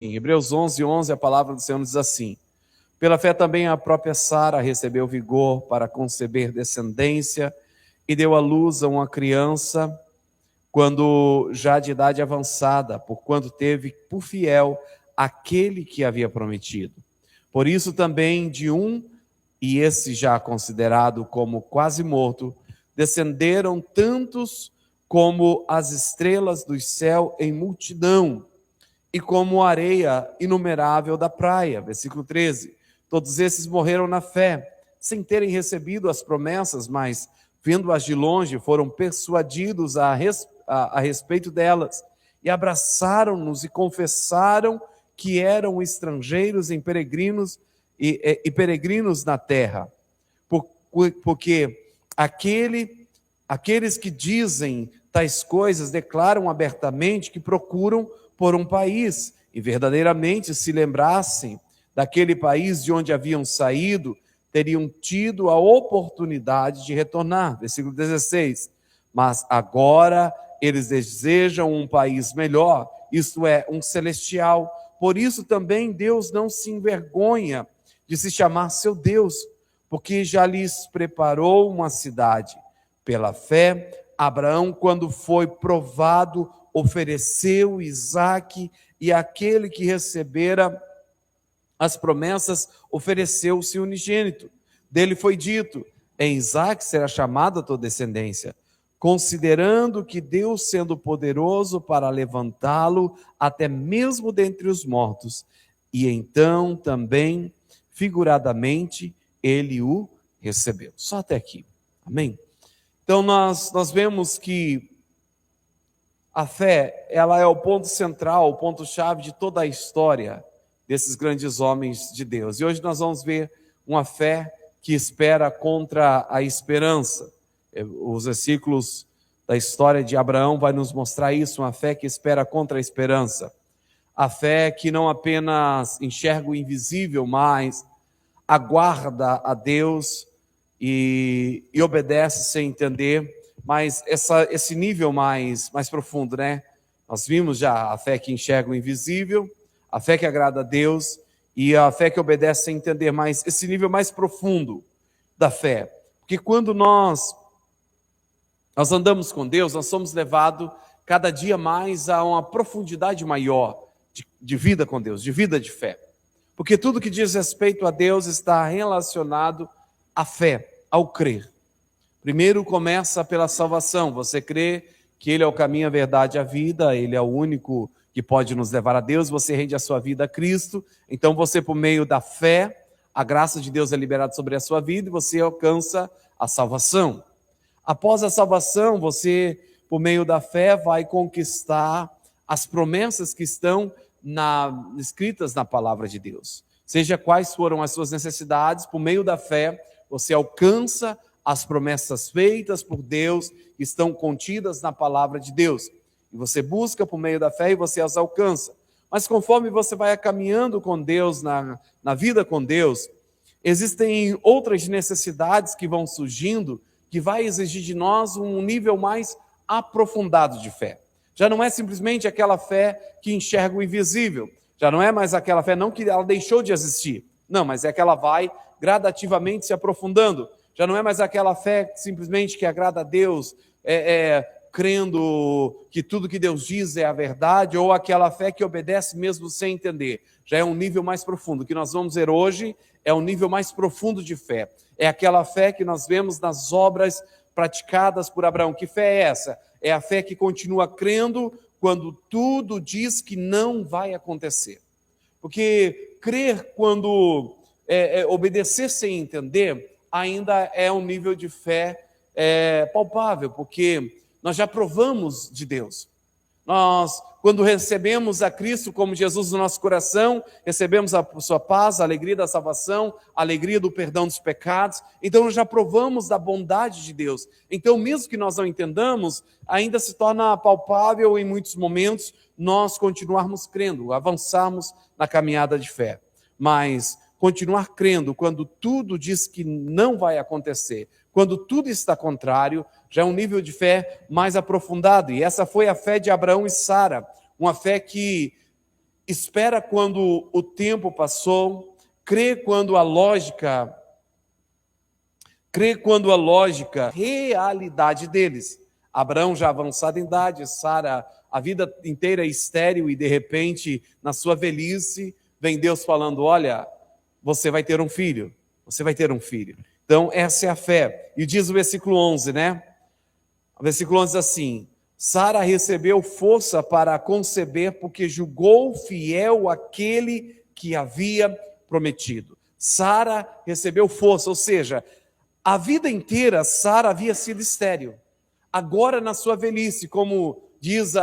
Em Hebreus 11:11, a palavra do Senhor nos diz assim: pela fé também a própria Sara recebeu vigor para conceber descendência e deu à luz a uma criança quando já de idade avançada, porquanto teve por fiel aquele que havia prometido. Por isso também de um, e esse já considerado como quase morto, descenderam tantos como as estrelas do céu em multidão, e como a areia inumerável da praia. Versículo 13. Todos esses morreram na fé, sem terem recebido as promessas, mas, vendo-as de longe, foram persuadidos a respeito delas, e abraçaram-nos e confessaram que eram estrangeiros em peregrinos e peregrinos na terra. Porque aqueles que dizem tais coisas declaram abertamente que procuram por um país, e verdadeiramente se lembrassem daquele país de onde haviam saído, teriam tido a oportunidade de retornar. Versículo 16. Mas agora eles desejam um país melhor, isto é, um celestial. Por isso também Deus não se envergonha de se chamar seu Deus, porque já lhes preparou uma cidade. Pela fé, Abraão, quando foi provado, ofereceu Isaque, e aquele que recebera as promessas ofereceu-se unigênito. Dele foi dito: em Isaque será chamada a tua descendência, considerando que Deus, sendo poderoso para levantá-lo até mesmo dentre os mortos, e então também, figuradamente, ele o recebeu. Só até aqui. Amém? Então nós vemos que a fé, ela é o ponto central, o ponto-chave de toda a história desses grandes homens de Deus. E hoje nós vamos ver uma fé que espera contra a esperança. Os versículos da história de Abraão vai nos mostrar isso, uma fé que espera contra a esperança. A fé que não apenas enxerga o invisível, mas aguarda a Deus e obedece sem entender. Mas esse nível mais profundo, né? Nós vimos já a fé que enxerga o invisível, a fé que agrada a Deus e a fé que obedece sem entender, mas esse nível mais profundo da fé. Porque quando nós andamos com Deus, nós somos levados cada dia mais a uma profundidade maior de vida com Deus, de vida de fé. Porque tudo que diz respeito a Deus está relacionado à fé, ao crer. Primeiro começa pela salvação. Você crê que Ele é o caminho, a verdade e a vida, Ele é o único que pode nos levar a Deus, você rende a sua vida a Cristo, então você, por meio da fé, a graça de Deus é liberada sobre a sua vida e você alcança a salvação. Após a salvação, você, por meio da fé, vai conquistar as promessas que estão escritas na palavra de Deus. Seja quais foram as suas necessidades, por meio da fé, você alcança as promessas feitas por Deus, que estão contidas na palavra de Deus. E você busca por meio da fé e você as alcança. Mas conforme você vai caminhando com Deus, na vida com Deus, existem outras necessidades que vão surgindo, que vai exigir de nós um nível mais aprofundado de fé. Já não é simplesmente aquela fé que enxerga o invisível. Já não é mais aquela fé, não que ela deixou de existir. Não, mas é que ela vai gradativamente se aprofundando. Já não é mais aquela fé simplesmente que agrada a Deus, crendo que tudo que Deus diz é a verdade, ou aquela fé que obedece mesmo sem entender. Já é um nível mais profundo. O que nós vamos ver hoje é um nível mais profundo de fé. É aquela fé que nós vemos nas obras praticadas por Abraão. Que fé é essa? É a fé que continua crendo quando tudo diz que não vai acontecer. Porque crer quando obedecer sem entender ainda é um nível de fé palpável, porque nós já provamos de Deus. Nós, quando recebemos a Cristo como Jesus no nosso coração, recebemos a sua paz, a alegria da salvação, a alegria do perdão dos pecados, então nós já provamos da bondade de Deus. Então, mesmo que nós não entendamos, ainda se torna palpável em muitos momentos nós continuarmos crendo, avançarmos na caminhada de fé. Mas continuar crendo quando tudo diz que não vai acontecer, quando tudo está contrário, já é um nível de fé mais aprofundado. E essa foi a fé de Abraão e Sara, uma fé que espera quando o tempo passou, crê quando a lógica, realidade deles. Abraão já avançado em idade, Sara a vida inteira estéril e de repente, na sua velhice, vem Deus falando, olha, você vai ter um filho, você vai ter um filho. Então, essa é a fé. E diz o versículo 11, né? O versículo 11 diz assim, Sara recebeu força para conceber, porque julgou fiel aquele que havia prometido. Sara recebeu força, ou seja, a vida inteira Sara havia sido estéril. Agora, na sua velhice, como diz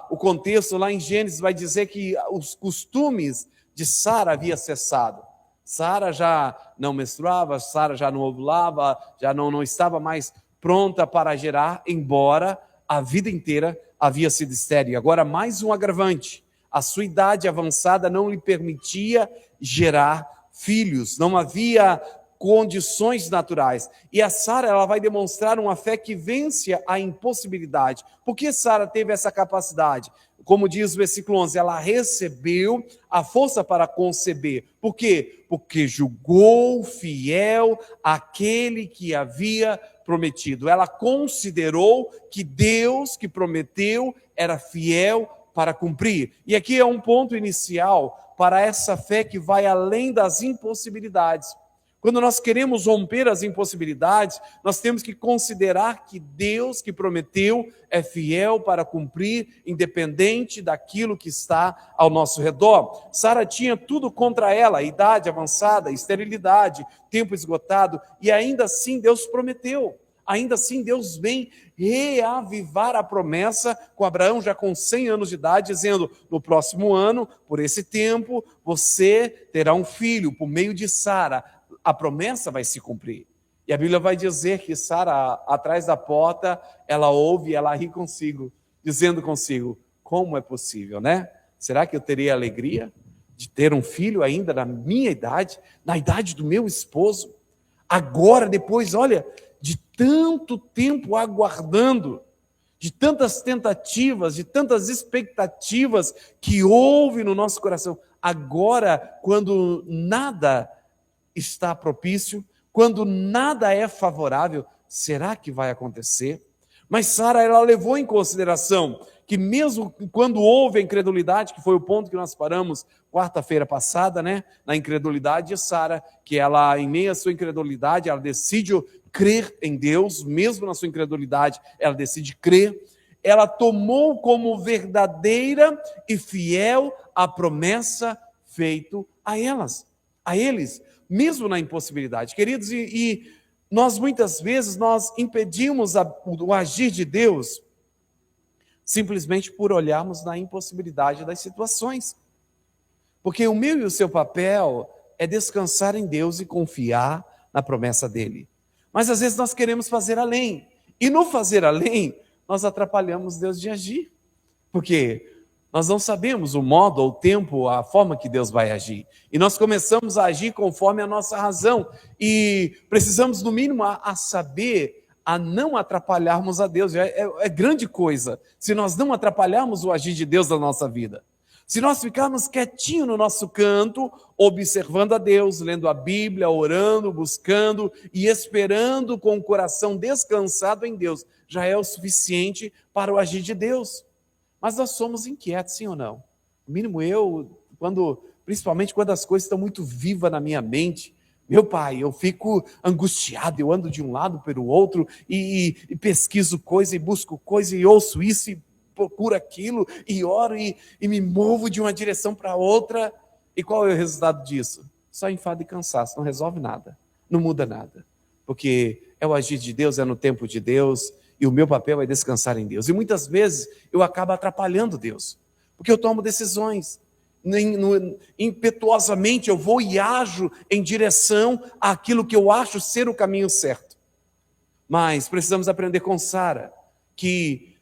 o contexto lá em Gênesis, vai dizer que os costumes de Sara haviam cessado. Sara já não menstruava, Sara já não ovulava, já não estava mais pronta para gerar, embora a vida inteira havia sido estéril. Agora, mais um agravante. A sua idade avançada não lhe permitia gerar filhos. Não havia condições naturais. E a Sara, ela vai demonstrar uma fé que vence a impossibilidade. Por que Sara teve essa capacidade? Como diz o versículo 11, ela recebeu a força para conceber. Por quê? Porque julgou fiel aquele que havia prometido. Ela considerou que Deus que prometeu era fiel para cumprir. E aqui é um ponto inicial para essa fé que vai além das impossibilidades. Quando nós queremos romper as impossibilidades, nós temos que considerar que Deus que prometeu é fiel para cumprir, independente daquilo que está ao nosso redor. Sara tinha tudo contra ela, idade avançada, esterilidade, tempo esgotado, e ainda assim Deus prometeu. Ainda assim Deus vem reavivar a promessa com Abraão já com 100 anos de idade, dizendo, no próximo ano, por esse tempo, você terá um filho por meio de Sara. A promessa vai se cumprir. E a Bíblia vai dizer que Sara, atrás da porta, ela ouve, ela ri consigo, dizendo consigo, como é possível, né? Será que eu teria alegria de ter um filho ainda na minha idade, na idade do meu esposo? Agora, depois, olha, de tanto tempo aguardando, de tantas tentativas, de tantas expectativas que houve no nosso coração. Agora, quando nada está propício, quando nada é favorável, será que vai acontecer? Mas Sara, ela levou em consideração que mesmo quando houve a incredulidade, que foi o ponto que nós paramos quarta-feira passada, né, na incredulidade de Sara, que ela, em meio à sua incredulidade, ela decide crer em Deus, mesmo na sua incredulidade, ela decide crer, ela tomou como verdadeira e fiel a promessa feita a eles, mesmo na impossibilidade. Queridos, e nós muitas vezes nós impedimos o agir de Deus simplesmente por olharmos na impossibilidade das situações. Porque o meu e o seu papel é descansar em Deus e confiar na promessa dele. Mas às vezes nós queremos fazer além. E no fazer além, nós atrapalhamos Deus de agir. Porque nós não sabemos o modo, o tempo, a forma que Deus vai agir. E nós começamos a agir conforme a nossa razão. E precisamos, no mínimo, a saber, a não atrapalharmos a Deus. É grande coisa se nós não atrapalharmos o agir de Deus na nossa vida. Se nós ficarmos quietinhos no nosso canto, observando a Deus, lendo a Bíblia, orando, buscando e esperando com o coração descansado em Deus, já é o suficiente para o agir de Deus. Mas nós somos inquietos, sim ou não? No mínimo eu, principalmente quando as coisas estão muito vivas na minha mente, meu pai, eu fico angustiado, eu ando de um lado para o outro e pesquiso coisa e busco coisa e ouço isso e procuro aquilo e oro e me movo de uma direção para outra. E qual é o resultado disso? Só enfado e cansaço, não resolve nada, não muda nada. Porque é o agir de Deus, é no tempo de Deus, e o meu papel é descansar em Deus. E muitas vezes eu acabo atrapalhando Deus, porque eu tomo decisões, impetuosamente eu vou e ajo em direção àquilo que eu acho ser o caminho certo. Mas precisamos aprender com Sara, que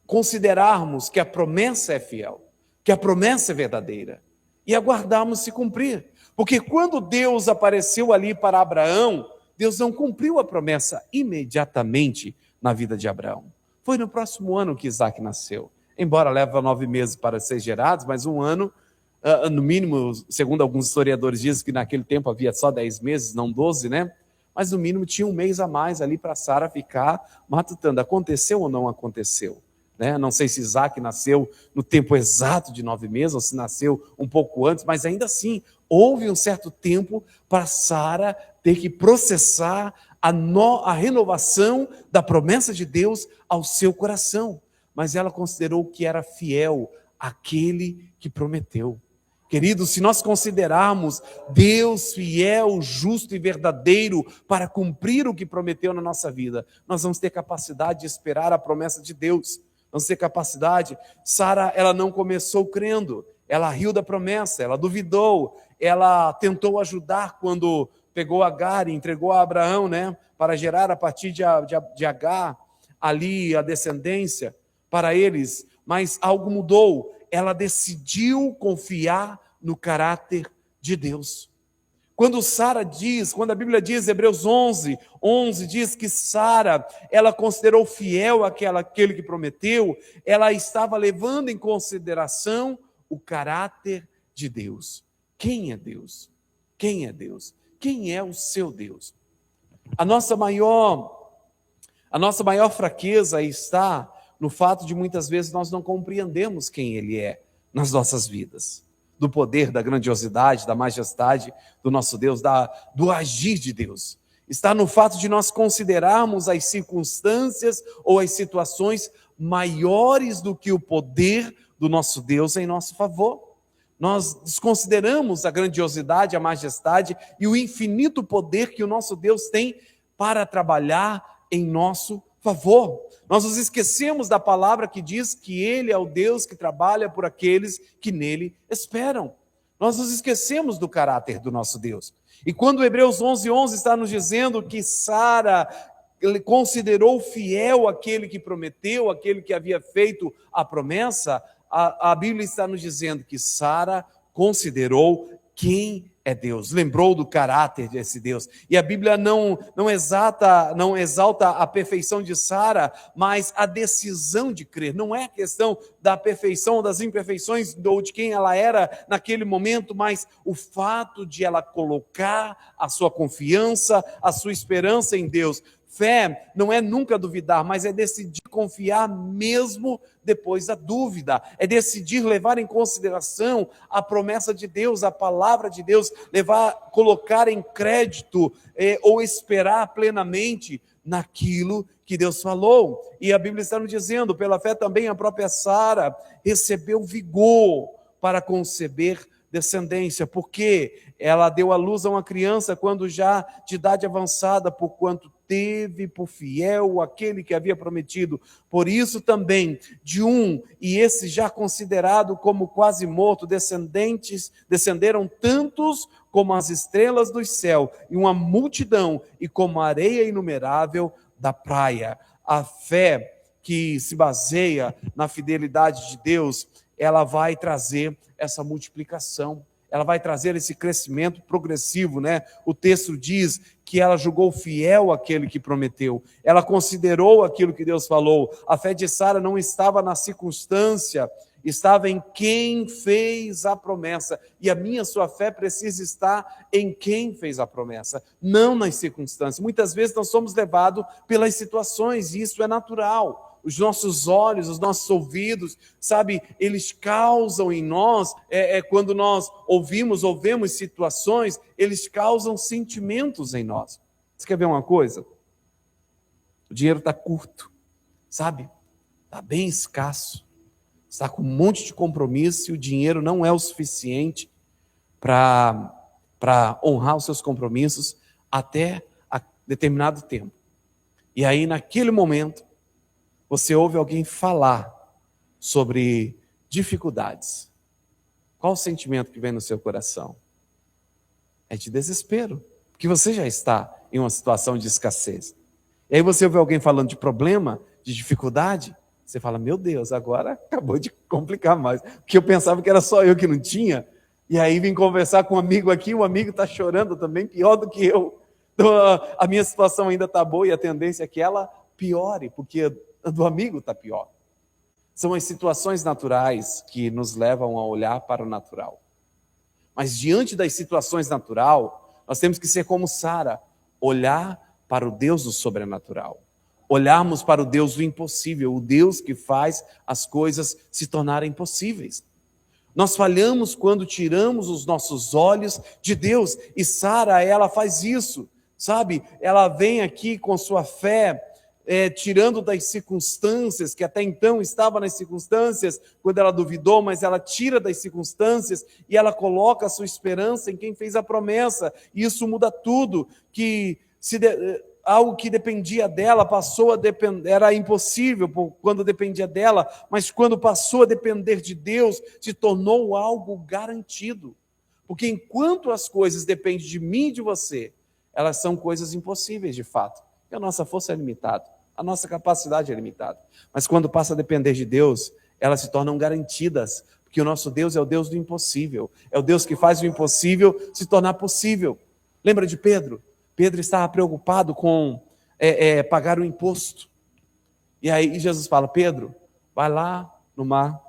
considerarmos que a promessa é fiel, que a promessa é verdadeira, e aguardarmos se cumprir. Porque quando Deus apareceu ali para Abraão, Deus não cumpriu a promessa imediatamente na vida de Abraão. Foi no próximo ano que Isaac nasceu. Embora leve 9 meses para ser gerado, mas um ano no mínimo, segundo alguns historiadores dizem que naquele tempo havia só 10 meses, não 12, né? Mas no mínimo tinha um mês a mais ali para Sara ficar matutando. Aconteceu ou não aconteceu? Né? Não sei se Isaac nasceu no tempo exato de 9 meses, ou se nasceu um pouco antes, mas ainda assim, houve um certo tempo para Sara ter que processar a renovação da promessa de Deus ao seu coração. Mas ela considerou que era fiel àquele que prometeu. Queridos, se nós considerarmos Deus fiel, justo e verdadeiro para cumprir o que prometeu na nossa vida, nós vamos ter capacidade de esperar a promessa de Deus. Vamos ter capacidade. Sara, ela não começou crendo, ela riu da promessa, ela duvidou, ela tentou ajudar quando pegou Agar e entregou a Abraão, né, para gerar a partir de Agar ali a descendência para eles, mas algo mudou. Ela decidiu confiar no caráter de Deus. Quando a Bíblia diz, Hebreus 11 diz que Sara, ela considerou fiel aquele que prometeu, ela estava levando em consideração o caráter de Deus. Quem é Deus? Quem é Deus? Quem é o seu Deus? A nossa maior fraqueza está no fato de muitas vezes nós não compreendemos quem Ele é nas nossas vidas, do poder, da grandiosidade, da majestade do nosso Deus, do agir de Deus. Está no fato de nós considerarmos as circunstâncias ou as situações maiores do que o poder do nosso Deus em nosso favor. Nós desconsideramos a grandiosidade, a majestade e o infinito poder que o nosso Deus tem para trabalhar em nosso favor. Nós nos esquecemos da palavra que diz que Ele é o Deus que trabalha por aqueles que nele esperam. Nós nos esquecemos do caráter do nosso Deus. E quando Hebreus 11 está nos dizendo que Sara considerou fiel aquele que prometeu, aquele que havia feito a promessa, a Bíblia está nos dizendo que Sara considerou quem é Deus, lembrou do caráter desse Deus. E a Bíblia não exalta a perfeição de Sara, mas a decisão de crer. Não é a questão da perfeição, das imperfeições ou de quem ela era naquele momento, mas o fato de ela colocar a sua confiança, a sua esperança em Deus. Fé não é nunca duvidar, mas é decidir confiar mesmo depois da dúvida. É decidir levar em consideração a promessa de Deus, a palavra de Deus, colocar em crédito ou esperar plenamente naquilo que Deus falou. E a Bíblia está nos dizendo, pela fé também a própria Sara recebeu vigor para conceber descendência, porque ela deu à luz a uma criança quando já de idade avançada, porquanto teve por fiel aquele que havia prometido. Por isso também, de um, e esse já considerado como quase morto, descenderam tantos como as estrelas do céu, e uma multidão, e como a areia inumerável da praia. A fé que se baseia na fidelidade de Deus, ela vai trazer essa multiplicação, ela vai trazer esse crescimento progressivo, né? O texto diz que ela julgou fiel aquele que prometeu, ela considerou aquilo que Deus falou. A fé de Sara não estava na circunstância, estava em quem fez a promessa, e a sua fé precisa estar em quem fez a promessa, não nas circunstâncias. Muitas vezes nós somos levados pelas situações, e isso é natural. Os nossos olhos, os nossos ouvidos, sabe, eles causam em nós, quando nós ouvemos situações, eles causam sentimentos em nós. Você quer ver uma coisa? O dinheiro está curto, sabe? Está bem escasso. Está com um monte de compromisso e o dinheiro não é o suficiente para honrar os seus compromissos até a determinado tempo. E aí, naquele momento, você ouve alguém falar sobre dificuldades. Qual o sentimento que vem no seu coração? É de desespero, porque você já está em uma situação de escassez. E aí você ouve alguém falando de problema, de dificuldade, você fala, meu Deus, agora acabou de complicar mais, porque eu pensava que era só eu que não tinha, e aí vim conversar com um amigo aqui, o amigo está chorando também, pior do que eu. Então, a minha situação ainda está boa e a tendência é que ela piore, porque a do amigo está pior. São as situações naturais que nos levam a olhar para o natural. Mas diante das situações naturais, nós temos que ser como Sara, olhar para o Deus do sobrenatural. Olharmos para o Deus do impossível, o Deus que faz as coisas se tornarem possíveis. Nós falhamos quando tiramos os nossos olhos de Deus, e Sara, ela faz isso, sabe? Ela vem aqui com sua fé, tirando das circunstâncias, que até então estava nas circunstâncias, quando ela duvidou, mas ela tira das circunstâncias e ela coloca a sua esperança em quem fez a promessa, e isso muda tudo, que algo que dependia dela passou a depender, era impossível quando dependia dela, mas quando passou a depender de Deus, se tornou algo garantido, porque enquanto as coisas dependem de mim e de você, elas são coisas impossíveis de fato, porque a nossa força é limitada. A nossa capacidade é limitada. Mas quando passa a depender de Deus, elas se tornam garantidas, porque o nosso Deus é o Deus do impossível. É o Deus que faz o impossível se tornar possível. Lembra de Pedro? Pedro estava preocupado com pagar o imposto. E aí Jesus fala, Pedro, vai lá no mar,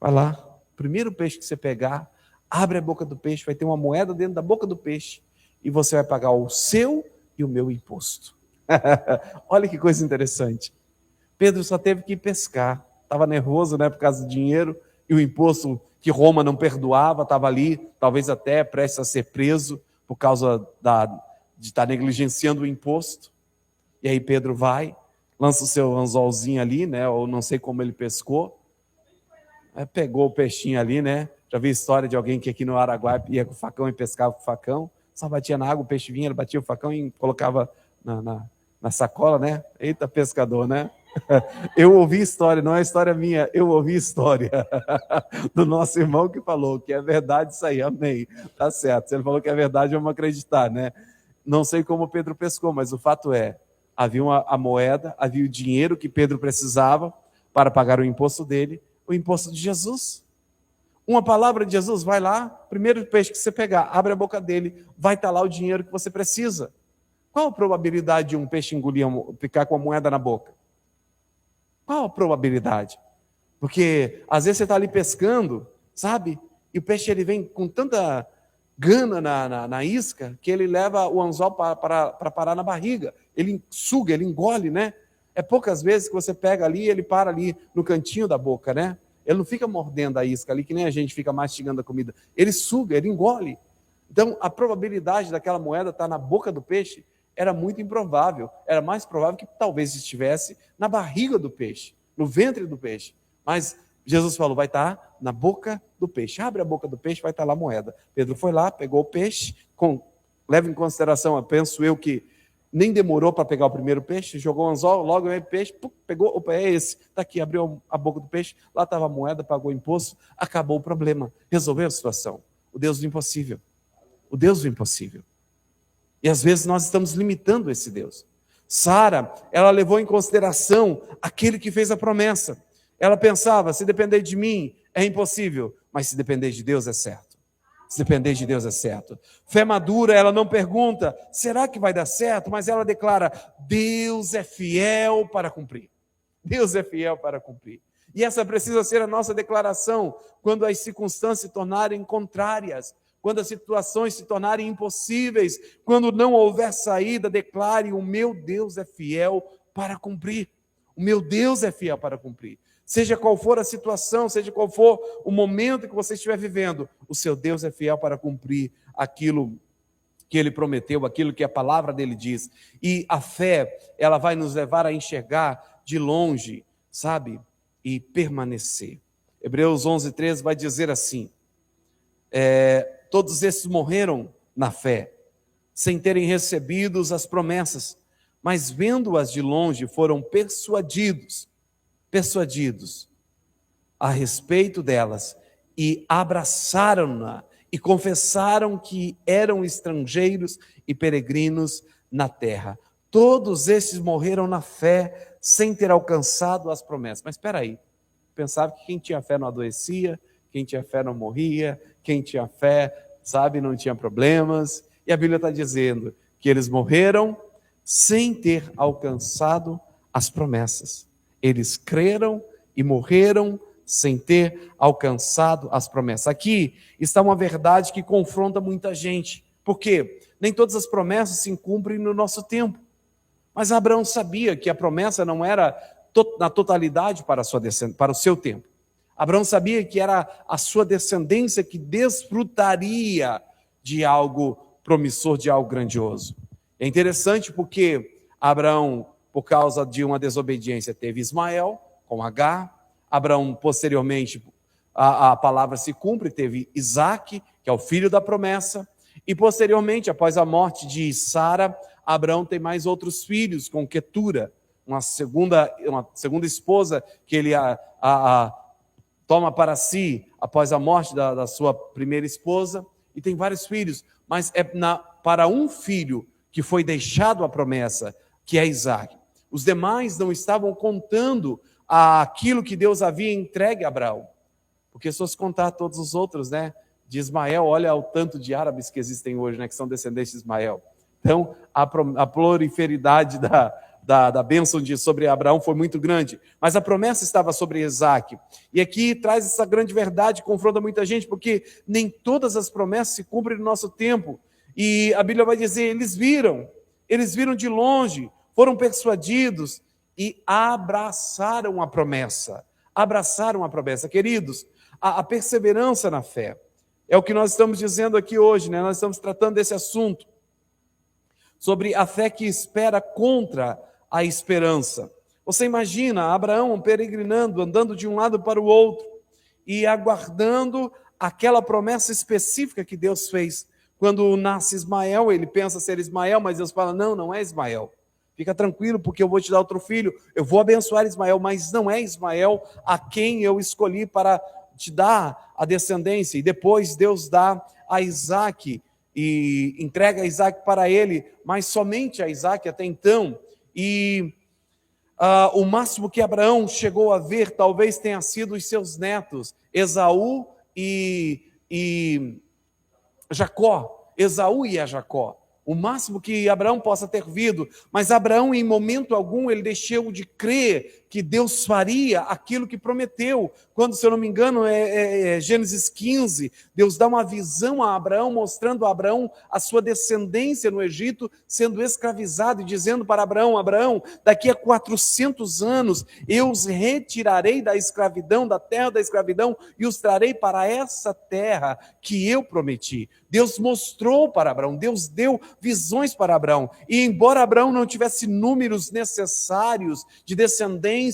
vai lá, primeiro peixe que você pegar, abre a boca do peixe, vai ter uma moeda dentro da boca do peixe, e você vai pagar o seu e o meu imposto. Olha que coisa interessante. Pedro só teve que pescar, estava nervoso, né, por causa do dinheiro, e o imposto que Roma não perdoava estava ali, talvez até prestes a ser preso por causa de estar negligenciando o imposto. E aí Pedro vai, lança o seu anzolzinho ali, né, ou não sei como ele pescou, pegou o peixinho ali, né? Já vi história de alguém que aqui no Araguaia ia com o facão e pescava com o facão, só batia na água, o peixe vinha, ele batia o facão e colocava na sacola, né? Eita, pescador, né? Eu ouvi história, não é história minha, eu ouvi história do nosso irmão que falou que é verdade isso aí, amém, tá certo, se ele falou que é verdade, vamos acreditar, né? Não sei como Pedro pescou, mas o fato é, havia a moeda, havia o dinheiro que Pedro precisava para pagar o imposto dele, o imposto de Jesus. Uma palavra de Jesus, vai lá, primeiro peixe que você pegar, abre a boca dele, vai estar lá o dinheiro que você precisa. Qual a probabilidade de um peixe engolir, ficar com a moeda na boca? Qual a probabilidade? Porque às vezes você está ali pescando, sabe? E o peixe ele vem com tanta gana na isca que ele leva o anzol para parar na barriga. Ele suga, ele engole, né? É poucas vezes que você pega ali e ele para ali no cantinho da boca, né? Ele não fica mordendo a isca ali, que nem a gente fica mastigando a comida. Ele suga, ele engole. Então, a probabilidade daquela moeda estar na boca do peixe era muito improvável. Era mais provável que talvez estivesse na barriga do peixe, no ventre do peixe. Mas Jesus falou, vai estar na boca do peixe. Abre a boca do peixe, vai estar lá a moeda. Pedro foi lá, pegou o peixe, leva em consideração, penso eu que nem demorou para pegar o primeiro peixe, jogou o anzol, logo o peixe, pegou, opa, é esse, está aqui, abriu a boca do peixe, lá estava a moeda, pagou o imposto, acabou o problema, resolveu a situação. O Deus do impossível. O Deus do impossível. E às vezes nós estamos limitando esse Deus. Sara, ela levou em consideração aquele que fez a promessa. Ela pensava, se depender de mim é impossível, mas se depender de Deus é certo. Se depender de Deus é certo. Fé madura, ela não pergunta, será que vai dar certo? Mas ela declara, Deus é fiel para cumprir. Deus é fiel para cumprir. E essa precisa ser a nossa declaração quando as circunstâncias se tornarem contrárias, quando as situações se tornarem impossíveis, quando não houver saída, declare, o meu Deus é fiel para cumprir. O meu Deus é fiel para cumprir. Seja qual for a situação, seja qual for o momento que você estiver vivendo, o seu Deus é fiel para cumprir aquilo que Ele prometeu, aquilo que a palavra dele diz. E a fé, ela vai nos levar a enxergar de longe, sabe? E permanecer. Hebreus 11:13 vai dizer assim, todos esses morreram na fé, sem terem recebido as promessas, mas vendo-as de longe foram persuadidos a respeito delas e abraçaram-na e confessaram que eram estrangeiros e peregrinos na terra. Todos esses morreram na fé sem ter alcançado as promessas. Mas espera aí, pensava que quem tinha fé não adoecia, quem tinha fé não morria, quem tinha fé, sabe, não tinha problemas. E a Bíblia está dizendo que eles morreram sem ter alcançado as promessas. Eles creram e morreram sem ter alcançado as promessas. Aqui está uma verdade que confronta muita gente. Por quê? Nem todas as promessas se cumprem no nosso tempo. Mas Abraão sabia que a promessa não era na totalidade para o seu tempo. Abraão sabia que era a sua descendência que desfrutaria de algo promissor, de algo grandioso. É interessante porque Abraão, por causa de uma desobediência, teve Ismael com Agar. Abraão, posteriormente, a palavra se cumpre, teve Isaque, que é o filho da promessa. E, posteriormente, após a morte de Sara, Abraão tem mais outros filhos com Quetura, uma segunda esposa que ele toma para si após a morte da sua primeira esposa, e tem vários filhos, mas é para um filho que foi deixado a promessa, que é Isaque. Os demais não estavam contando aquilo que Deus havia entregue a Abraão, porque se fosse contar todos os outros, né, de Ismael, olha o tanto de árabes que existem hoje, né, que são descendentes de Ismael. Então, a proliferidade da bênção sobre Abraão foi muito grande, mas a promessa estava sobre Isaque. E aqui traz essa grande verdade, confronta muita gente, porque nem todas as promessas se cumprem no nosso tempo. E a Bíblia vai dizer, eles viram de longe, foram persuadidos e abraçaram a promessa. Abraçaram a promessa. Queridos, a perseverança na fé é o que nós estamos dizendo aqui hoje, né? Nós estamos tratando desse assunto, sobre a fé que espera contra a esperança. Você imagina Abraão peregrinando, andando de um lado para o outro e aguardando aquela promessa específica que Deus fez. Quando nasce Ismael, ele pensa ser Ismael, mas Deus fala, não é Ismael. Fica tranquilo, porque eu vou te dar outro filho, eu vou abençoar Ismael, mas não é Ismael a quem eu escolhi para te dar a descendência. E depois Deus dá a Isaque, e entrega Isaque para ele, mas somente a Isaque até então. E o máximo que Abraão chegou a ver talvez tenha sido os seus netos, Esaú e Jacó. Esaú e a Jacó. O máximo que Abraão possa ter visto, mas Abraão em momento algum ele deixou de crer que Deus faria aquilo que prometeu. Quando, se eu não me engano, Gênesis 15, Deus dá uma visão a Abraão, mostrando a Abraão a sua descendência no Egito, sendo escravizado, e dizendo para Abraão, Abraão, daqui a 400 anos, eu os retirarei da escravidão, da terra da escravidão, e os trarei para essa terra que eu prometi. Deus mostrou para Abraão, Deus deu visões para Abraão, e embora Abraão não tivesse números necessários de descendência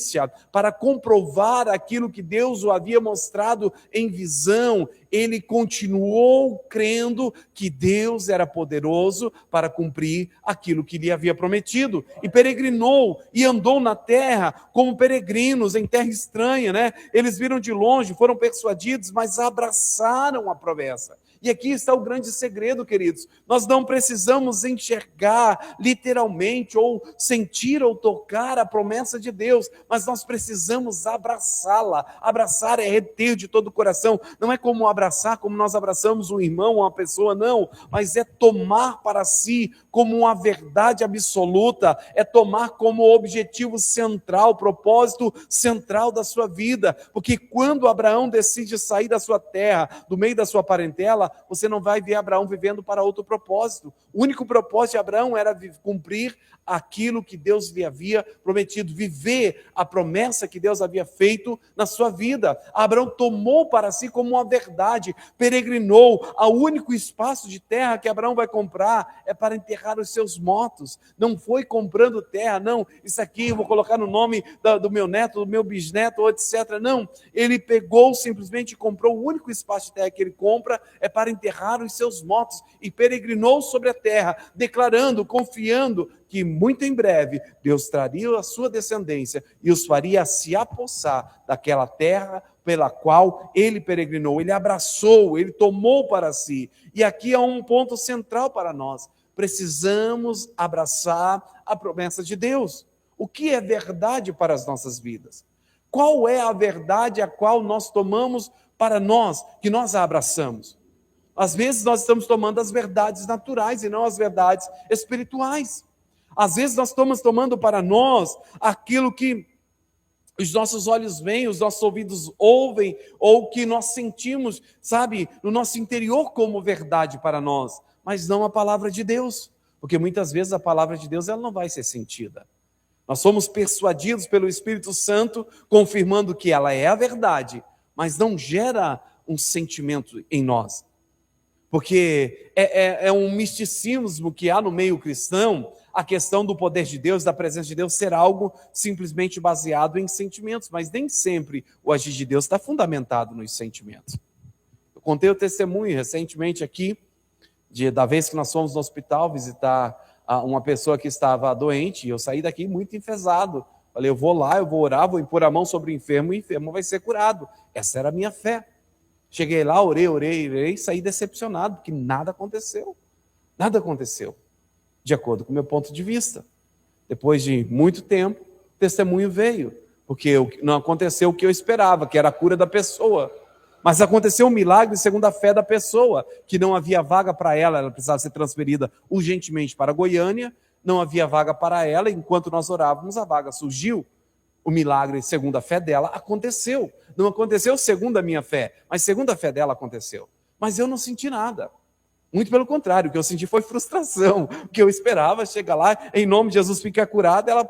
para comprovar aquilo que Deus o havia mostrado em visão, ele continuou crendo que Deus era poderoso para cumprir aquilo que lhe havia prometido, e peregrinou e andou na terra como peregrinos em terra estranha, né? Eles viram de longe, foram persuadidos, mas abraçaram a promessa. E aqui está o grande segredo, queridos. Nós não precisamos enxergar literalmente ou sentir ou tocar a promessa de Deus, mas nós precisamos abraçá-la. Abraçar é reter de todo o coração. Não é como abraçar, como nós abraçamos um irmão, uma pessoa, não. Mas é tomar para si como uma verdade absoluta, é tomar como objetivo central, propósito central da sua vida. Porque quando Abraão decide sair da sua terra, do meio da sua parentela, você não vai ver Abraão vivendo para outro propósito. O único propósito de Abraão era cumprir aquilo que Deus lhe havia prometido, viver a promessa que Deus havia feito na sua vida. Abraão tomou para si como uma verdade, peregrinou. O único espaço de terra que Abraão vai comprar é para enterrar os seus mortos. Não foi comprando terra, não, isso aqui eu vou colocar no nome do meu neto, do meu bisneto, etc. Não, ele pegou simplesmente e comprou. O único espaço de terra que ele compra é para enterrar os seus mortos, e peregrinou sobre a terra, declarando, confiando que muito em breve Deus traria a sua descendência e os faria se apossar daquela terra pela qual ele peregrinou, ele abraçou, ele tomou para si. E aqui há um ponto central para nós: precisamos abraçar a promessa de Deus. O que é verdade para as nossas vidas? Qual é a verdade a qual nós tomamos para nós, que nós a abraçamos? Às vezes nós estamos tomando as verdades naturais e não as verdades espirituais. Às vezes nós estamos tomando para nós aquilo que os nossos olhos veem, os nossos ouvidos ouvem, ou o que nós sentimos, sabe, no nosso interior como verdade para nós, mas não a palavra de Deus, porque muitas vezes a palavra de Deus ela não vai ser sentida. Nós somos persuadidos pelo Espírito Santo, confirmando que ela é a verdade, mas não gera um sentimento em nós. Porque é um misticismo que há no meio cristão, a questão do poder de Deus, da presença de Deus, ser algo simplesmente baseado em sentimentos, mas nem sempre o agir de Deus está fundamentado nos sentimentos. Eu contei o testemunho recentemente aqui, da vez que nós fomos no hospital visitar uma pessoa que estava doente, e eu saí daqui muito enfesado. Falei, eu vou lá, eu vou orar, vou impor a mão sobre o enfermo vai ser curado. Essa era a minha fé. Cheguei lá, orei, saí decepcionado, porque nada aconteceu. Nada aconteceu, de acordo com o meu ponto de vista. Depois de muito tempo, o testemunho veio, porque não aconteceu o que eu esperava, que era a cura da pessoa. Mas aconteceu um milagre segundo a fé da pessoa, que não havia vaga para ela precisava ser transferida urgentemente para Goiânia, não havia vaga para ela, enquanto nós orávamos, a vaga surgiu. O milagre, segundo a fé dela, aconteceu. Não aconteceu segundo a minha fé, mas segundo a fé dela aconteceu. Mas eu não senti nada. Muito pelo contrário, o que eu senti foi frustração. O que eu esperava, chega lá, em nome de Jesus, fica curada, ela,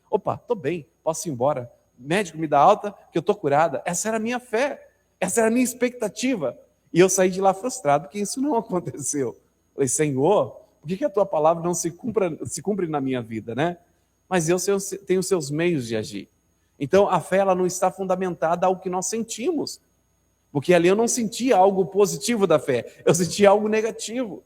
opa, estou bem, posso ir embora. O médico me dá alta, que eu estou curada. Essa era a minha fé, essa era a minha expectativa. E eu saí de lá frustrado, porque isso não aconteceu. Falei, Senhor, por que a tua palavra não se cumpre na minha vida, né? Mas eu tenho os seus meios de agir. Então, a fé ela não está fundamentada ao que nós sentimos. Porque ali eu não sentia algo positivo da fé, eu sentia algo negativo.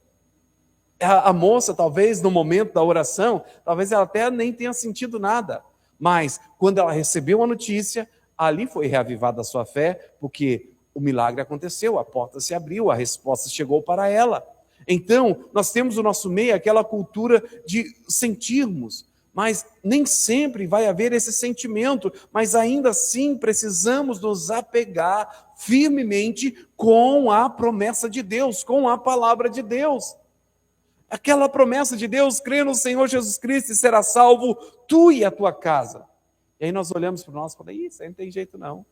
A moça, talvez, no momento da oração, talvez ela até nem tenha sentido nada. Mas, quando ela recebeu a notícia, ali foi reavivada a sua fé, porque o milagre aconteceu, a porta se abriu, a resposta chegou para ela. Então, nós temos no nosso meio aquela cultura de sentirmos, mas nem sempre vai haver esse sentimento, mas ainda assim precisamos nos apegar firmemente com a promessa de Deus, com a palavra de Deus. Aquela promessa de Deus, crê no Senhor Jesus Cristo e será salvo tu e a tua casa. E aí nós olhamos para nós e falamos, isso aí não tem jeito não.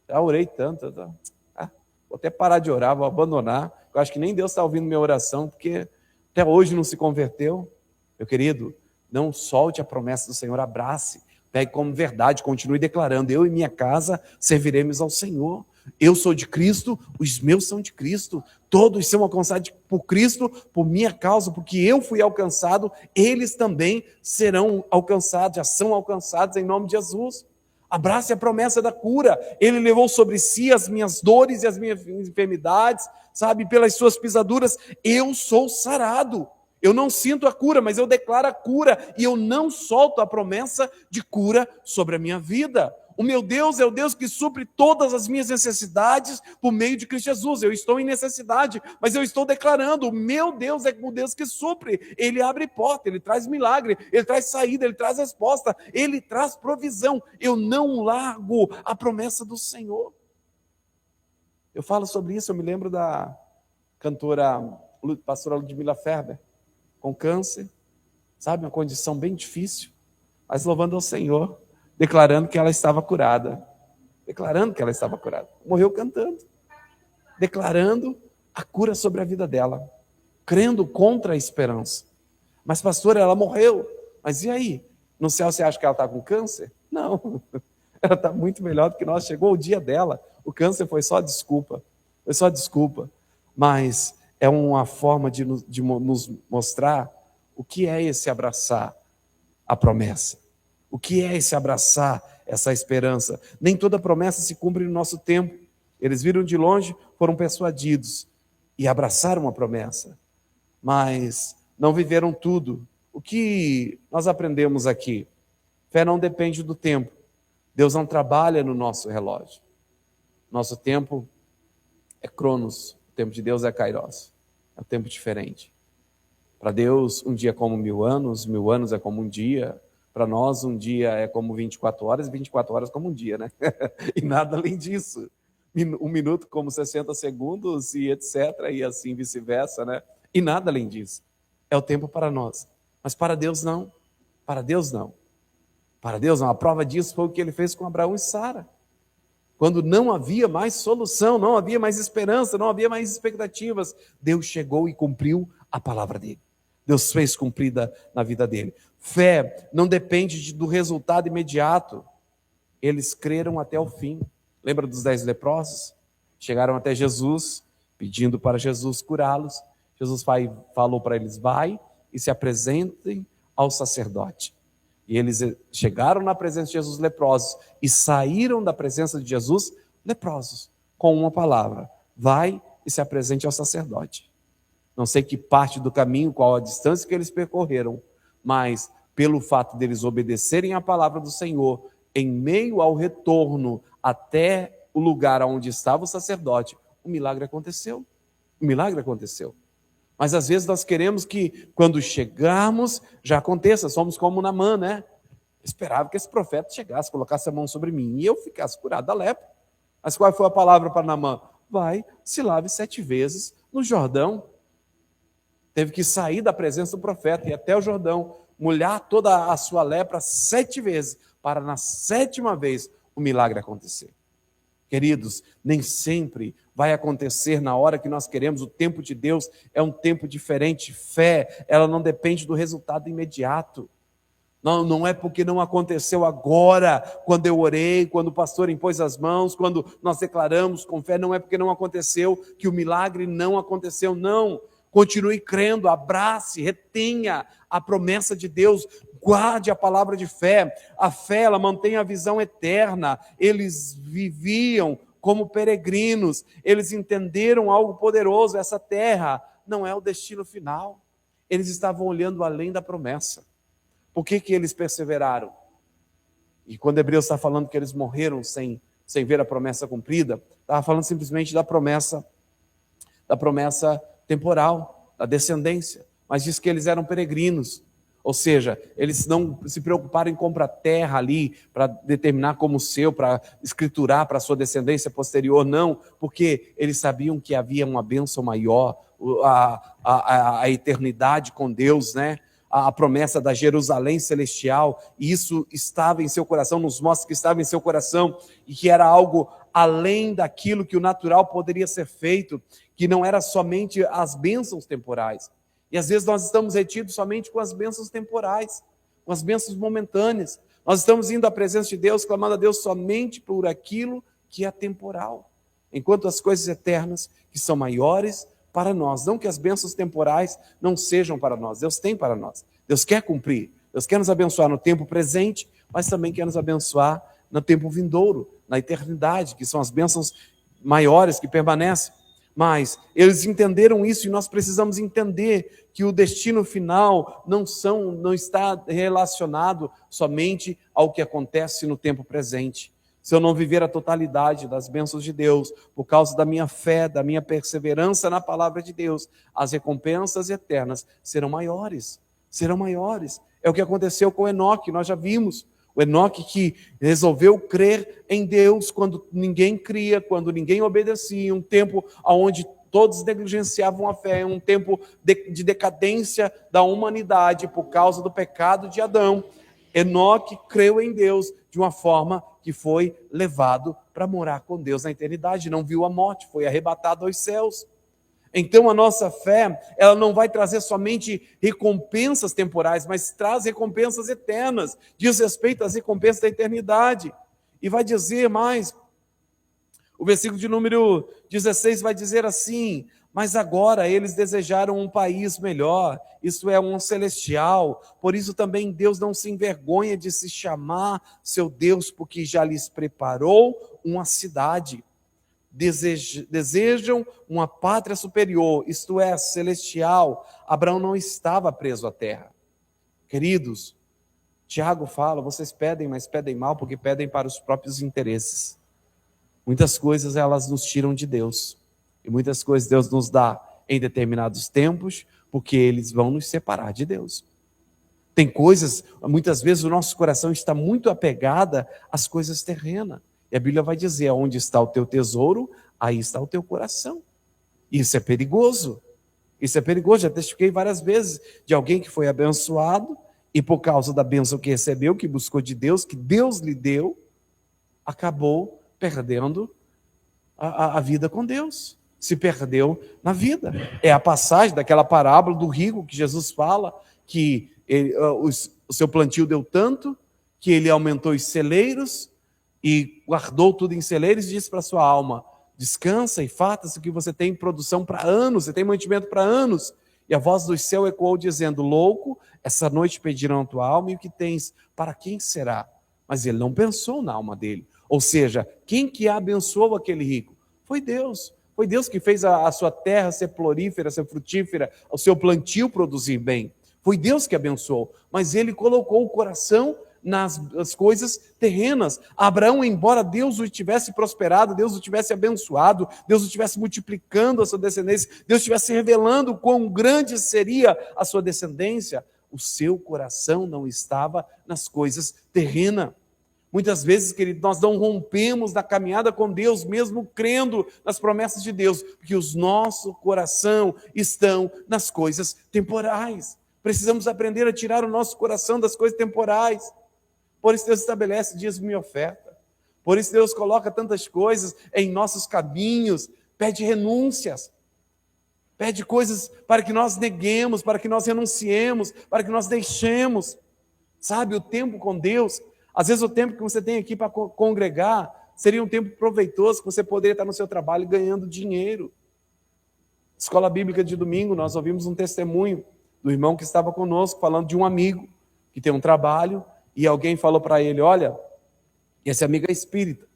Já orei tanto, vou até parar de orar, vou abandonar. Eu acho que nem Deus está ouvindo minha oração, porque até hoje não se converteu. Meu querido, não solte a promessa do Senhor, abrace, pegue como verdade, continue declarando, eu e minha casa serviremos ao Senhor. Eu sou de Cristo, os meus são de Cristo, todos são alcançados por Cristo, por minha causa, porque eu fui alcançado, eles também serão alcançados, já são alcançados em nome de Jesus. Abrace a promessa da cura, ele levou sobre si as minhas dores e as minhas enfermidades, sabe, pelas suas pisaduras, eu sou sarado. Eu não sinto a cura, mas eu declaro a cura e eu não solto a promessa de cura sobre a minha vida. O meu Deus é o Deus que supre todas as minhas necessidades por meio de Cristo Jesus. Eu estou em necessidade, mas eu estou declarando, o meu Deus é o Deus que supre. Ele abre porta, ele traz milagre, ele traz saída, ele traz resposta, ele traz provisão. Eu não largo a promessa do Senhor. Eu falo sobre isso, eu me lembro da cantora pastora Ludmila Ferber, com câncer, sabe, uma condição bem difícil, mas louvando ao Senhor, declarando que ela estava curada, morreu cantando, declarando a cura sobre a vida dela, crendo contra a esperança. Mas pastor, ela morreu, mas e aí? No céu você acha que ela está com câncer? Não, ela está muito melhor do que nós, chegou o dia dela, o câncer foi só desculpa, mas é uma forma de nos mostrar o que é esse abraçar a promessa. O que é esse abraçar essa esperança? Nem toda promessa se cumpre no nosso tempo. Eles viram de longe, foram persuadidos e abraçaram a promessa, mas não viveram tudo. O que nós aprendemos aqui? Fé não depende do tempo. Deus não trabalha no nosso relógio. Nosso tempo é Cronos. O tempo de Deus é Kairos, é um tempo diferente. Para Deus, um dia é como 1000 anos é como um dia. Para nós, um dia é como 24 horas, 24 horas como um dia, né? E nada além disso. Um minuto como 60 segundos e etc. E assim vice-versa, né? E nada além disso. É o tempo para nós. Mas para Deus não. Para Deus não. Para Deus, uma prova disso foi o que ele fez com Abraão e Sara. Quando não havia mais solução, não havia mais esperança, não havia mais expectativas, Deus chegou e cumpriu a palavra dele. Deus fez cumprida na vida dele. Fé não depende do resultado imediato. Eles creram até o fim. Lembra dos 10 leprosos? Chegaram até Jesus, pedindo para Jesus curá-los. Jesus falou para eles: vai e se apresentem ao sacerdote. E eles chegaram na presença de Jesus leprosos e saíram da presença de Jesus leprosos, com uma palavra: vai e se apresente ao sacerdote. Não sei que parte do caminho, qual a distância que eles percorreram, mas pelo fato deles obedecerem à palavra do Senhor, em meio ao retorno até o lugar onde estava o sacerdote, o milagre aconteceu. O milagre aconteceu. Mas às vezes nós queremos que quando chegarmos já aconteça. Somos como Naamã, né? Esperava que esse profeta chegasse, colocasse a mão sobre mim e eu ficasse curado da lepra. Mas qual foi a palavra para Naamã? Vai, se lave 7 vezes no Jordão. Teve que sair da presença do profeta e até o Jordão, molhar toda a sua lepra 7 vezes, para na 7ª vez o milagre acontecer. Queridos, nem sempre vai acontecer na hora que nós queremos. O tempo de Deus é um tempo diferente. Fé, ela não depende do resultado imediato. Não é porque não aconteceu agora, quando eu orei, quando o pastor impôs as mãos, quando nós declaramos com fé, não é porque não aconteceu que o milagre não aconteceu, não. Continue crendo, abrace, retenha a promessa de Deus, guarde a palavra de fé. A fé, ela mantém a visão eterna. Eles viviam como peregrinos, eles entenderam algo poderoso. Essa terra não é o destino final. Eles estavam olhando além da promessa. Por que eles perseveraram? E quando Hebreus está falando que eles morreram sem ver a promessa cumprida, estava falando simplesmente da promessa temporal, da descendência. Mas diz que eles eram peregrinos. Ou seja, eles não se preocuparam em comprar terra ali para determinar como seu, para escriturar para a sua descendência posterior, não, porque eles sabiam que havia uma bênção maior, a eternidade com Deus, né? A promessa da Jerusalém celestial, e isso estava em seu coração, nos mostra que estava em seu coração, e que era algo além daquilo que o natural poderia ser feito, que não era somente as bênçãos temporais. E às vezes nós estamos retidos somente com as bênçãos temporais, com as bênçãos momentâneas. Nós estamos indo à presença de Deus, clamando a Deus somente por aquilo que é temporal, enquanto as coisas eternas que são maiores para nós. Não que as bênçãos temporais não sejam para nós, Deus tem para nós. Deus quer cumprir, Deus quer nos abençoar no tempo presente, mas também quer nos abençoar no tempo vindouro, na eternidade, que são as bênçãos maiores que permanecem. Mas eles entenderam isso e nós precisamos entender que o destino final não está relacionado somente ao que acontece no tempo presente. Se eu não viver a totalidade das bênçãos de Deus, por causa da minha fé, da minha perseverança na palavra de Deus, as recompensas eternas serão maiores, serão maiores. É o que aconteceu com Enoque, nós já vimos. O Enoque que resolveu crer em Deus quando ninguém cria, quando ninguém obedecia, um tempo onde todos negligenciavam a fé, um tempo de decadência da humanidade por causa do pecado de Adão. Enoque creu em Deus de uma forma que foi levado para morar com Deus na eternidade, não viu a morte, foi arrebatado aos céus. Então a nossa fé, ela não vai trazer somente recompensas temporais, mas traz recompensas eternas, diz respeito às recompensas da eternidade. E vai dizer mais, o versículo de número 16 vai dizer assim: mas agora eles desejaram um país melhor, isto é, um celestial, por isso também Deus não se envergonha de se chamar seu Deus, porque já lhes preparou uma cidade. Desejam uma pátria superior, isto é, celestial. Abraão não estava preso à terra. Queridos, Tiago fala, vocês pedem, mas pedem mal, porque pedem para os próprios interesses. Muitas coisas elas nos tiram de Deus, e muitas coisas Deus nos dá em determinados tempos, porque eles vão nos separar de Deus. Tem coisas, muitas vezes o nosso coração está muito apegado às coisas terrenas. E a Bíblia vai dizer, onde está o teu tesouro, aí está o teu coração. Isso é perigoso. Isso é perigoso. Já testifiquei várias vezes de alguém que foi abençoado e por causa da bênção que recebeu, que buscou de Deus, que Deus lhe deu, acabou perdendo a vida com Deus. Se perdeu na vida. É a passagem daquela parábola do rico que Jesus fala, que o seu plantio deu tanto, que ele aumentou os celeiros e guardou tudo em celeiros e disse para a sua alma: descansa e farta-se, que você tem produção para anos, você tem mantimento para anos. E a voz do céu ecoou dizendo: louco, essa noite pedirão a tua alma, e o que tens, para quem será? Mas ele não pensou na alma dele. Ou seja, quem que abençoou aquele rico? Foi Deus. Foi Deus que fez a sua terra ser florífera, ser frutífera, o seu plantio produzir bem. Foi Deus que abençoou. Mas ele colocou o coração nas coisas terrenas. Abraão, embora Deus o tivesse prosperado, Deus o tivesse abençoado, Deus o tivesse multiplicando a sua descendência, Deus estivesse revelando quão grande seria a sua descendência, o seu coração não estava nas coisas terrenas. Muitas vezes, querido, nós não rompemos na caminhada com Deus, mesmo crendo nas promessas de Deus, porque o nosso coração estão nas coisas temporais. Precisamos aprender a tirar o nosso coração das coisas temporais. Por isso Deus estabelece dízimo e oferta. Por isso Deus coloca tantas coisas em nossos caminhos, pede renúncias, pede coisas para que nós neguemos, para que nós renunciemos, para que nós deixemos. Sabe, o tempo com Deus, às vezes o tempo que você tem aqui para congregar, seria um tempo proveitoso, que você poderia estar no seu trabalho ganhando dinheiro. Escola Bíblica de domingo, nós ouvimos um testemunho do irmão que estava conosco, falando de um amigo que tem um trabalho, e alguém falou para ele: olha, esse amigo é espírita.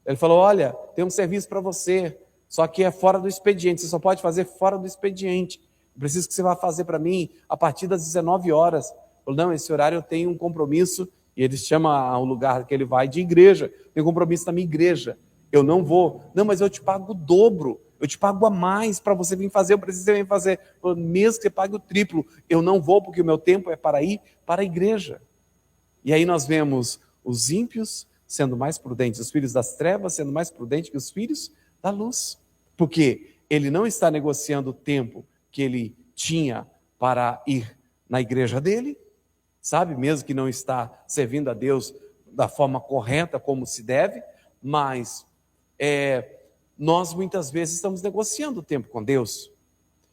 Ele falou: olha, tem um serviço para você, só que é fora do expediente, você só pode fazer fora do expediente. Eu preciso que você vá fazer para mim a partir das 19 horas. Ele falou: não, esse horário eu tenho um compromisso, e ele chama o lugar que ele vai de igreja. Tem compromisso na minha igreja, eu não vou. Não, mas eu te pago o dobro, eu te pago a mais para você vir fazer, eu preciso que você venha fazer. Mesmo que você pague o triplo, eu não vou, porque o meu tempo é para ir para a igreja. E aí nós vemos os ímpios sendo mais prudentes, os filhos das trevas sendo mais prudentes que os filhos da luz. Porque ele não está negociando o tempo que ele tinha para ir na igreja dele, sabe, mesmo que não está servindo a Deus da forma correta, como se deve, mas nós muitas vezes estamos negociando o tempo com Deus.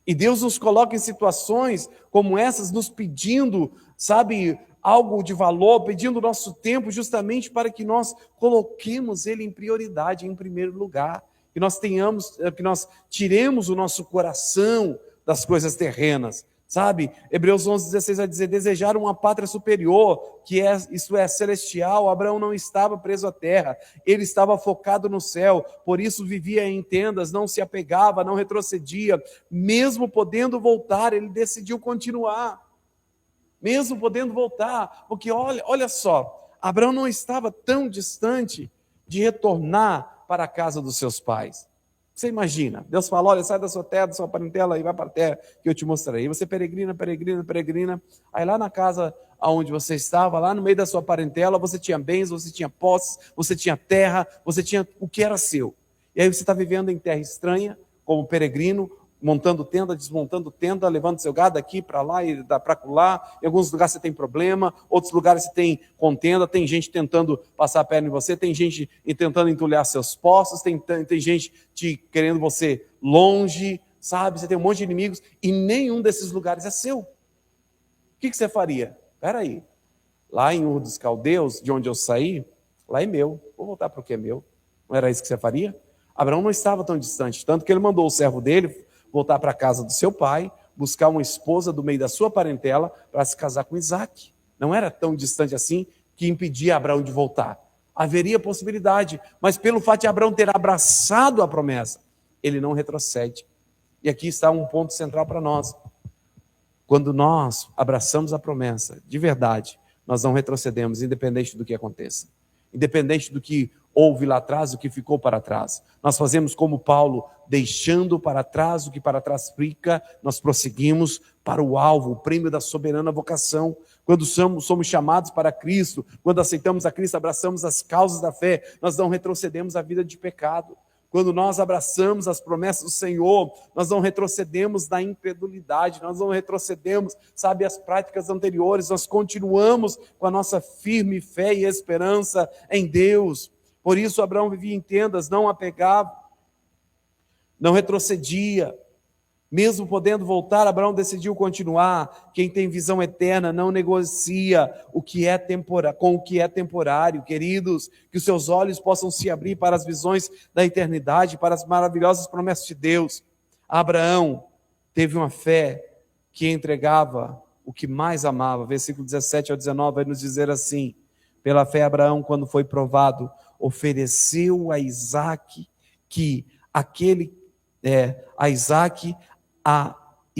E Deus nos coloca em situações como essas, nos pedindo, sabe, algo de valor, pedindo o nosso tempo justamente para que nós coloquemos Ele em prioridade, em primeiro lugar. Que nós tiremos o nosso coração das coisas terrenas. Sabe, Hebreus 11:16 vai dizer: desejar uma pátria superior, isto é, celestial. Abraão não estava preso à terra, ele estava focado no céu, por isso vivia em tendas, não se apegava, não retrocedia. Mesmo podendo voltar, ele decidiu continuar. Mesmo podendo voltar, porque olha só, Abraão não estava tão distante de retornar para a casa dos seus pais. Você imagina, Deus fala: olha, sai da sua terra, da sua parentela e vai para a terra que eu te mostrarei. E você peregrina, aí lá na casa onde você estava, lá no meio da sua parentela, você tinha bens, você tinha posses, você tinha terra, você tinha o que era seu. E aí você está vivendo em terra estranha, como peregrino, montando tenda, desmontando tenda, levando seu gado daqui para lá e para lá. Em alguns lugares você tem problema, outros lugares você tem contenda, tem gente tentando passar a perna em você, tem gente tentando entulhar seus poços, tem gente querendo você longe, sabe? Você tem um monte de inimigos e nenhum desses lugares é seu. O que você faria? Espera aí, lá em Ur dos Caldeus, de onde eu saí, lá é meu, vou voltar para o que é meu. Não era isso que você faria? Abraão não estava tão distante, tanto que ele mandou o servo dele voltar para a casa do seu pai, buscar uma esposa do meio da sua parentela para se casar com Isaac. Não era tão distante assim que impedia Abraão de voltar. Haveria possibilidade, mas pelo fato de Abraão ter abraçado a promessa, ele não retrocede. E aqui está um ponto central para nós. Quando nós abraçamos a promessa, de verdade, nós não retrocedemos, independente do que aconteça. Independente do que houve lá atrás, o que ficou para trás. Nós fazemos como Paulo, deixando para trás o que para trás fica, nós prosseguimos para o alvo, o prêmio da soberana vocação. Quando somos chamados para Cristo, quando aceitamos a Cristo, abraçamos as causas da fé, nós não retrocedemos a vida de pecado. Quando nós abraçamos as promessas do Senhor, nós não retrocedemos na incredulidade, nós não retrocedemos, sabe, as práticas anteriores, nós continuamos com a nossa firme fé e esperança em Deus. Por isso Abraão vivia em tendas, não apegava, não retrocedia. Mesmo podendo voltar, Abraão decidiu continuar. Quem tem visão eterna não negocia o que é com o que é temporário. Queridos, que os seus olhos possam se abrir para as visões da eternidade, para as maravilhosas promessas de Deus. Abraão teve uma fé que entregava o que mais amava. Versículo 17 ao 19 vai nos dizer assim: pela fé Abraão, quando foi provado, ofereceu a Isaque, e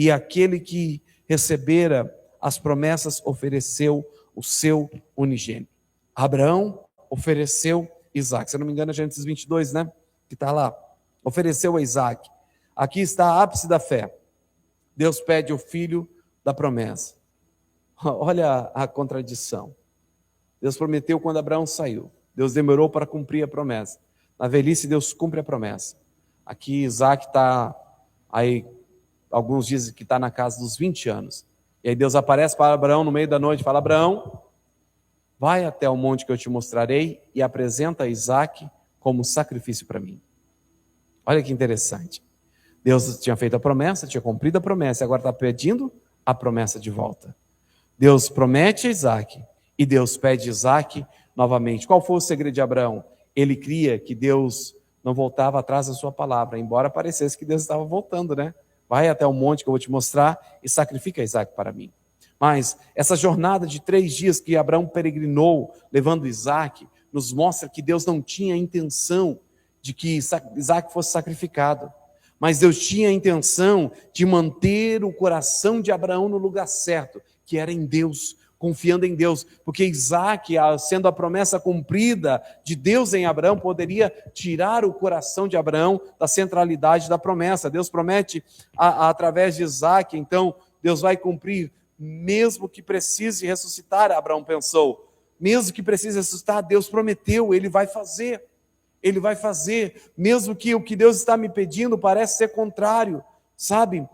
aquele que recebera as promessas ofereceu o seu unigênito. Abraão ofereceu Isaque. Se eu não me engano, é Gênesis 22, né? Que está lá. Ofereceu a Isaque. Aqui está a ápice da fé. Deus pede o filho da promessa. Olha a contradição. Deus prometeu quando Abraão saiu. Deus demorou para cumprir a promessa. Na velhice, Deus cumpre a promessa. Aqui Isaque está aí. Alguns dizem que está na casa dos 20 anos. E aí Deus aparece para Abraão no meio da noite e fala: Abraão, vai até o monte que eu te mostrarei e apresenta Isaque como sacrifício para mim. Olha que interessante. Deus tinha feito a promessa, tinha cumprido a promessa, e agora está pedindo a promessa de volta. Deus promete a Isaque e Deus pede Isaque novamente. Qual foi o segredo de Abraão? Ele cria que Deus não voltava atrás da sua palavra, embora parecesse que Deus estava voltando, né? Vai até o monte que eu vou te mostrar e sacrifica Isaque para mim. Mas essa jornada de 3 dias que Abraão peregrinou, levando Isaque, nos mostra que Deus não tinha a intenção de que Isaque fosse sacrificado. Mas Deus tinha a intenção de manter o coração de Abraão no lugar certo, que era em Deus, confiando em Deus, porque Isaque, sendo a promessa cumprida de Deus em Abraão, poderia tirar o coração de Abraão da centralidade da promessa. Deus promete através de Isaque, então Deus vai cumprir, mesmo que precise ressuscitar. Abraão pensou, mesmo que precise ressuscitar, Deus prometeu, Ele vai fazer. Ele vai fazer, mesmo que o que Deus está me pedindo parece ser contrário, sabe?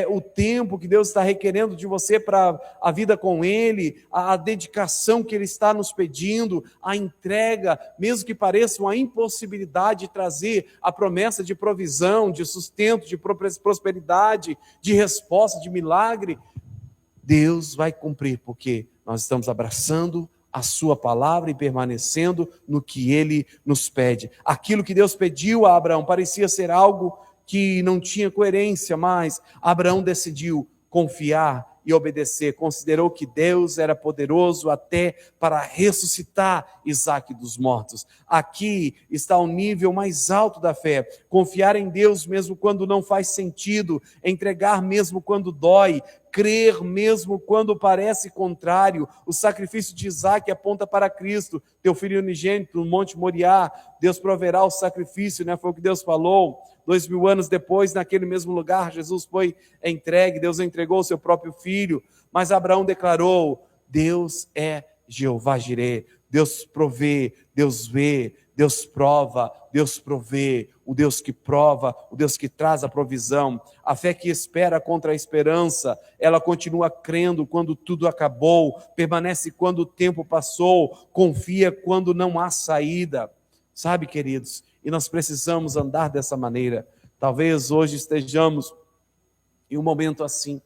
O tempo que Deus está requerendo de você para a vida com Ele, a dedicação que Ele está nos pedindo, a entrega, mesmo que pareça uma impossibilidade de trazer a promessa de provisão, de sustento, de prosperidade, de resposta, de milagre, Deus vai cumprir, porque nós estamos abraçando a sua palavra e permanecendo no que Ele nos pede. Aquilo que Deus pediu a Abraão parecia ser algo que não tinha coerência, mas Abraão decidiu confiar e obedecer, considerou que Deus era poderoso até para ressuscitar Isaque dos mortos. Aqui está o nível mais alto da fé, confiar em Deus mesmo quando não faz sentido, entregar mesmo quando dói, crer mesmo quando parece contrário. O sacrifício de Isaque aponta para Cristo, teu filho unigênito, no Monte Moriá. Deus proverá o sacrifício, né? Foi o que Deus falou. 2000 anos depois, naquele mesmo lugar, Jesus foi entregue, Deus entregou o seu próprio filho, mas Abraão declarou: Deus é Jeová Jireh, Deus provê, Deus vê, Deus prova, Deus provê, o Deus que prova, o Deus que traz a provisão. A fé que espera contra a esperança, ela continua crendo quando tudo acabou, permanece quando o tempo passou, confia quando não há saída. Sabe, queridos, e nós precisamos andar dessa maneira. Talvez hoje estejamos em um momento assim,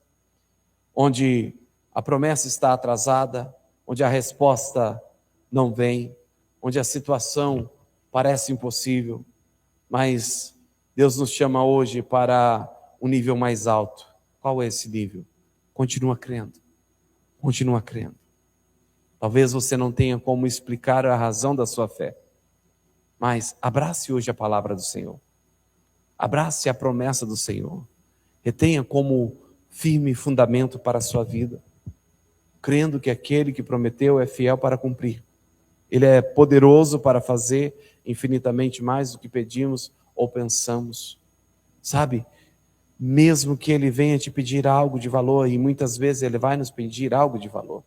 onde a promessa está atrasada, onde a resposta não vem, onde a situação parece impossível, mas Deus nos chama hoje para um nível mais alto. Qual é esse nível? Continua crendo, continua crendo. Talvez você não tenha como explicar a razão da sua fé, mas abrace hoje a palavra do Senhor, abrace a promessa do Senhor, retenha como firme fundamento para a sua vida, crendo que aquele que prometeu é fiel para cumprir. Ele é poderoso para fazer infinitamente mais do que pedimos ou pensamos. Sabe, mesmo que Ele venha te pedir algo de valor, e muitas vezes Ele vai nos pedir algo de valor,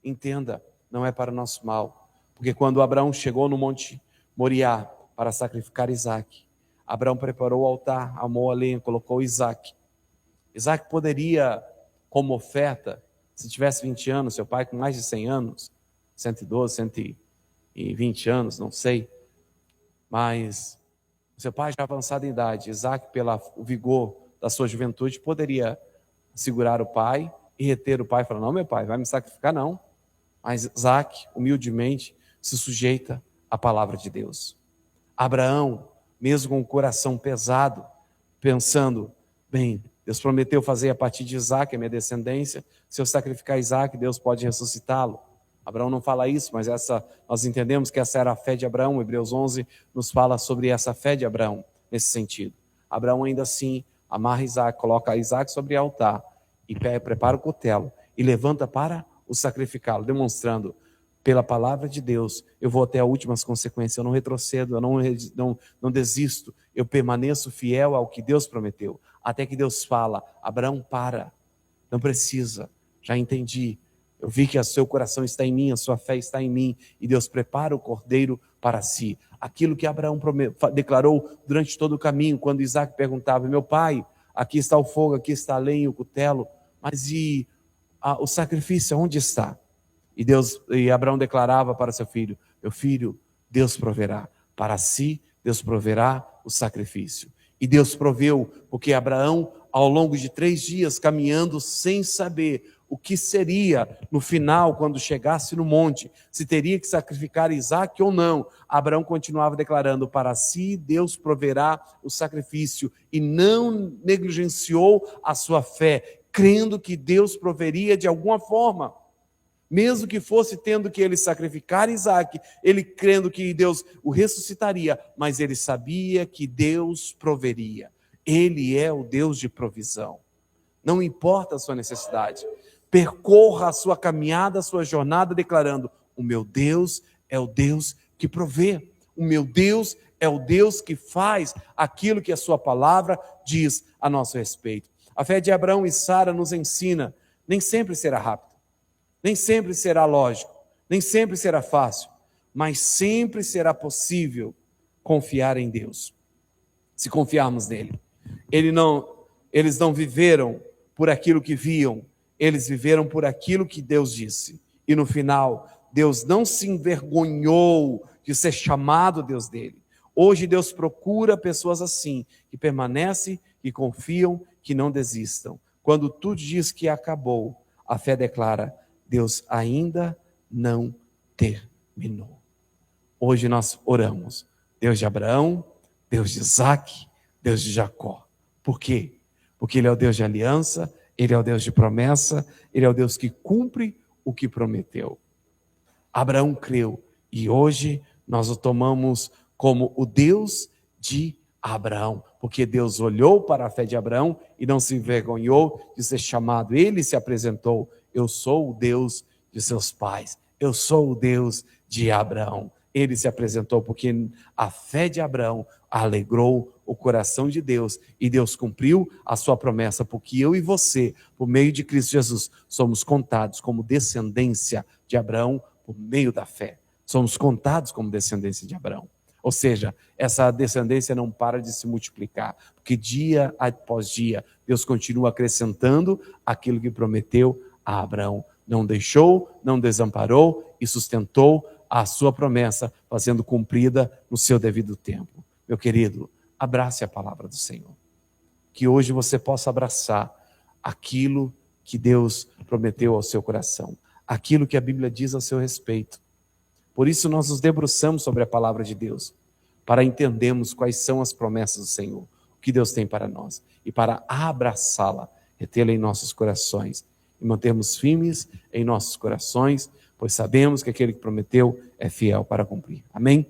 entenda, não é para o nosso mal. Porque quando Abraão chegou no Monte Moriá para sacrificar Isaque. Abraão preparou o altar, amou a lenha, colocou Isaque. Isaque poderia, como oferta, se tivesse 20 anos, seu pai com mais de 100 anos, 112, 120 anos, não sei, mas seu pai já avançado em idade, Isaque, pelo vigor da sua juventude, poderia segurar o pai e reter o pai, falar, não, meu pai, vai me sacrificar, não. Mas Isaque, humildemente, se sujeita à palavra de Deus. Abraão, mesmo com o coração pesado, pensando, bem, Deus prometeu fazer a partir de Isaque, a minha descendência, se eu sacrificar Isaque, Deus pode ressuscitá-lo. Abraão não fala isso, mas nós entendemos que essa era a fé de Abraão. Hebreus 11 nos fala sobre essa fé de Abraão, nesse sentido. Abraão ainda assim amarra Isaque, coloca Isaque sobre o altar, e prepara o cutelo, e levanta para o sacrificá-lo, demonstrando, pela palavra de Deus, eu vou até as últimas consequências, eu não retrocedo, eu não desisto, eu permaneço fiel ao que Deus prometeu, até que Deus fala, Abraão, para, não precisa, já entendi, eu vi que o seu coração está em mim, a sua fé está em mim, e Deus prepara o cordeiro para si. Aquilo que Abraão declarou durante todo o caminho, quando Isaque perguntava, meu pai, aqui está o fogo, aqui está a lenha, o cutelo, mas e o sacrifício, onde está? E Abraão declarava para seu filho, meu filho, Deus proverá, para si Deus proverá o sacrifício. E Deus proveu, porque Abraão, ao longo de 3 dias, caminhando sem saber o que seria no final, quando chegasse no monte, se teria que sacrificar Isaque ou não, Abraão continuava declarando, para si Deus proverá o sacrifício, e não negligenciou a sua fé, crendo que Deus proveria de alguma forma, mesmo que fosse tendo que ele sacrificar Isaque, ele crendo que Deus o ressuscitaria, mas ele sabia que Deus proveria. Ele é o Deus de provisão. Não importa a sua necessidade. Percorra a sua caminhada, a sua jornada, declarando, o meu Deus é o Deus que provê. O meu Deus é o Deus que faz aquilo que a sua palavra diz a nosso respeito. A fé de Abraão e Sara nos ensina, nem sempre será rápido. Nem sempre será lógico, nem sempre será fácil, mas sempre será possível confiar em Deus. Se confiarmos nele. Eles não viveram por aquilo que viam, eles viveram por aquilo que Deus disse. E no final, Deus não se envergonhou de ser chamado Deus dele. Hoje Deus procura pessoas assim, que permanecem, que confiam, que não desistam. Quando tudo diz que acabou, a fé declara, Deus ainda não terminou. Hoje nós oramos, Deus de Abraão, Deus de Isaque, Deus de Jacó. Por quê? Porque Ele é o Deus de aliança, Ele é o Deus de promessa, Ele é o Deus que cumpre o que prometeu. Abraão creu e hoje nós o tomamos como o Deus de Abraão, porque Deus olhou para a fé de Abraão e não se envergonhou de ser chamado. Ele se apresentou, eu sou o Deus de seus pais, eu sou o Deus de Abraão. Ele se apresentou porque a fé de Abraão alegrou o coração de Deus e Deus cumpriu a sua promessa, porque eu e você, por meio de Cristo Jesus, somos contados como descendência de Abraão por meio da fé. Somos contados como descendência de Abraão. Ou seja, essa descendência não para de se multiplicar, porque dia após dia Deus continua acrescentando aquilo que prometeu a Abraão. Não deixou, não desamparou e sustentou a sua promessa, fazendo cumprida no seu devido tempo. Meu querido, abrace a palavra do Senhor. Que hoje você possa abraçar aquilo que Deus prometeu ao seu coração, aquilo que a Bíblia diz a seu respeito. Por isso nós nos debruçamos sobre a palavra de Deus, para entendermos quais são as promessas do Senhor, o que Deus tem para nós, e para abraçá-la, retê-la em nossos corações, e mantermos firmes em nossos corações, pois sabemos que aquele que prometeu é fiel para cumprir. Amém?